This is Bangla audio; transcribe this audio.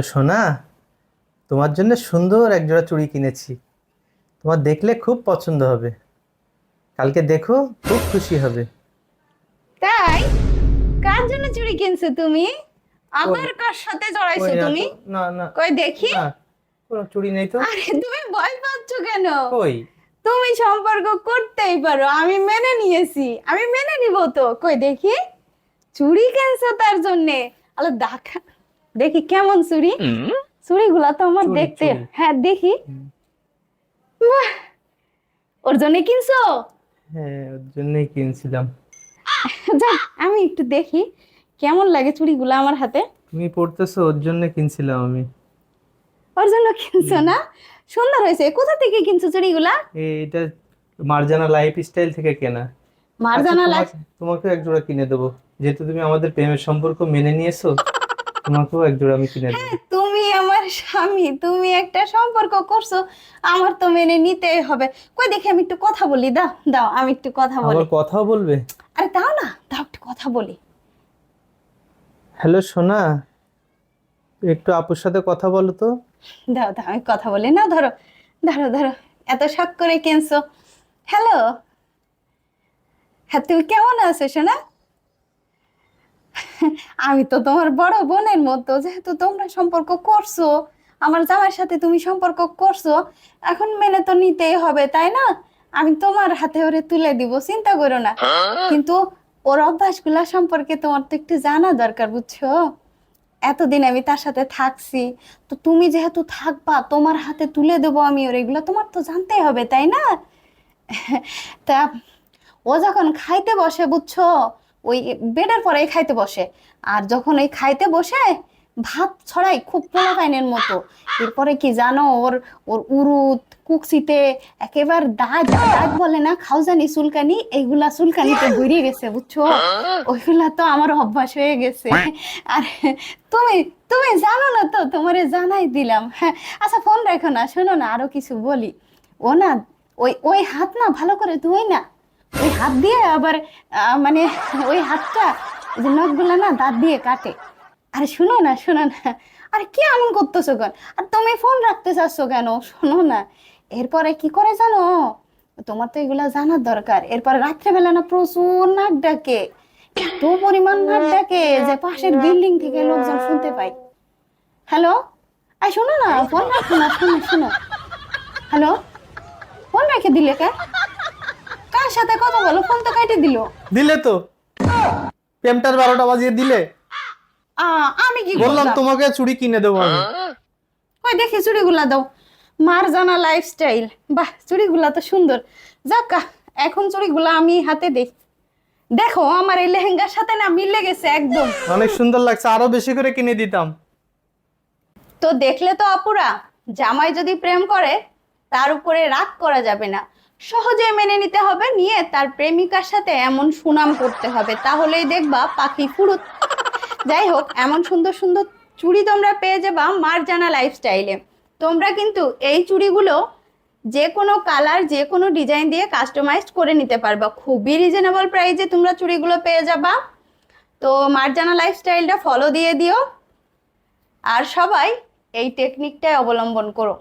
সোনা, তোমার জন্য সুন্দর এক জোড়া চুড়ি কিনেছি। তোমার দেখলে খুব পছন্দ হবে। কালকে দেখো, খুব খুশি হবে। তাই? কার জন্য চুড়ি কিনছো তুমি? কই? আবার কার সাথে কই জড়াইছো না তুমি? তো, না না। কই দেখি। না, কোনো চুড়ি নেই তো। আরে তুমি ভয় পাচ্ছ কেন? কই? তুমি সম্পর্ক করতেই পারো, আমি মেনে নিয়েছি, আমি মেনে নিব তো। কই দেখি। চুড়ি কিনছো তার জন্যে? আলো দেখা, দেখি কেমন চুড়ি। চুড়িগুলা তো আমার চুড়ি দেখতে, চুড়ি। হ্যাঁ দেখি। হুম। বাহ, ওর জন্য কিনছো? হ্যাঁ, ওর জন্যই কিনছিলাম। যাক, আমি একটু দেখি কেমন লাগে চুড়িগুলা আমার হাতে। তুমি পড়তেছো, ওর জন্য কিনছিলাম আমি। ওর জন্য কিনছো হুম। না? সুন্দর হয়েছে। কোথা থেকে কিনছো চুড়িগুলা? এটা মার্জানা লাইফ স্টাইল থেকে কেনা। আচ্ছা, মার্জানা লাইফ। তোমাকেও এক জোড়া কিনে দেবো। যেহেতু তুমি আমাদের প্রেমের সম্পর্ক মেনে নিয়েছো, তোমাকেও এক জোড়া আমি কিনে দেবো। হ্যাঁ, তুমি আমার স্বামী, তুমি একটা সম্পর্ক করছো, আমার তো মেনে নিতেই হবে। কই দেখি, আমি একটু কথা বলি। দাও দাও, আমি একটু কথা আবার বলি। কথাও বলবে? আরে দাও না, দাও একটু কথা বলি। হ্যালো সোনা, একটু আপুর সাথে কথা বলো তো। দাও দাও, আমি কথা বলি না। ধরো ধরো ধরো, এত শখ করে কিনছো। হ্যালো, হ্যাঁ তুমি কেমন আছো সোনা? আমি তো তোমার বড় বোনের মতো, যেহেতু তোমরা সম্পর্ক করছো, আমার জামাইয়ের সাথে তুমি সম্পর্ক করছো, এখন মেনে তো নিতেই হবে, তাই না? আমি তোমার হাতে ওরে তুলে দিব, চিন্তা করো না। কিন্তু ওর অভ্যাসগুলা সম্পর্কে তোমার তো একটু জানা দরকার, বুঝছো? এতদিন আমি তার সাথে থাকছি, তো তুমি যেহেতু থাকবা, তোমার হাতে তুলে দেবো আমি ওর, এগুলো তোমার তো জানতেই হবে, তাই না? তা ও যখন খাইতে বসে, বুঝছো, ওই বেডের পরে খাইতে বসে। আর যখন ওই খাইতে বসে, ভাত ছড়াই খুব পোলাপাইনের মতো। এরপরে কি জানো, ওর ওর উরুত কুকসিতে একেবারে দাঁত দাঁত বলে না, খাওজানি চুলকানি, এইগুলা চুলকানিতে ভরে গেছে, বুঝছো? ওইগুলা তো আমার অভ্যাস হয়ে গেছে। আর তুমি তুমি জানো না তো, তোমারে জানাই দিলাম। হ্যাঁ, আচ্ছা ফোন রাখো না, শোনো না, আরো কিছু বলি। ও না, ওই ওই হাত না ভালো করে ধুই না, ওই হাত দিয়ে আবার মানে ওই হাতটা, ওই যে নখগুলা না দাঁত দিয়ে কাটে। আরে শুনো না, শোনো না। আরে কি এমন করতেছো কেন? আর তুমি ফোন রাখতে চাচ্ছ কেন? শোনো না, এরপরে কি করে জানো? তোমার তো এগুলা জানার দরকার। এরপরে রাত্রেবেলা না প্রচুর নাক ডাকে, এত পরিমাণ নাক ডাকে যে পাশের বিল্ডিং থেকে লোকজন শুনতে পায়। হ্যালো, আই শোনো না, ফোন রাখো না, শোনো শোনো। হ্যালো, ফোন রেখে দিলে কে? কার সাথে কথা বলো? ফোন তো কেটে দিল। দিলে তো, প্রেমটার 12টা বাজিয়ে দিলে। আমি কি বললাম করলাম? তোমাকে চুড়ি কিনে দেবো আমি। কই দেখি চুড়িগুলা দাও। মারজানা লাইফস্টাইল, বাহ চুড়িগুলা তো সুন্দর। যাক, এখন চুড়িগুলা আমি হাতে দেখ, দেখো আমার এই লেহেঙ্গার সাথে না মিলে গেছে একদম। অনেক সুন্দর লাগছে, আরো বেশি করে কিনে দিতাম। তো দেখলে তো আপুরা, জামাই যদি প্রেম করে, তার উপরে রাগ করা যাবে না, সহজে মেনে নিতে হবে, নিয়ে তার প্রেমিকার সাথে এমন সুনাম করতে হবে, তাহলেই দেখবা পাখি ফুরুত। যাই হোক, এমন সুন্দর সুন্দর চুড়ি তোমরা পেয়ে যাবা মারজানা লাইফস্টাইলে। তোমরা কিন্তু এই চুড়িগুলো যে কোনো কালার, যে কোনো ডিজাইন দিয়ে কাস্টমাইজ করে নিতে পারবা, খুবই রিজনেবল প্রাইসে তোমরা চুড়িগুলো পেয়ে যাবা। তো মারজানা লাইফস্টাইলটা ফলো দিয়ে দিও, আর সবাই এই টেকনিকটাই অবলম্বন করো।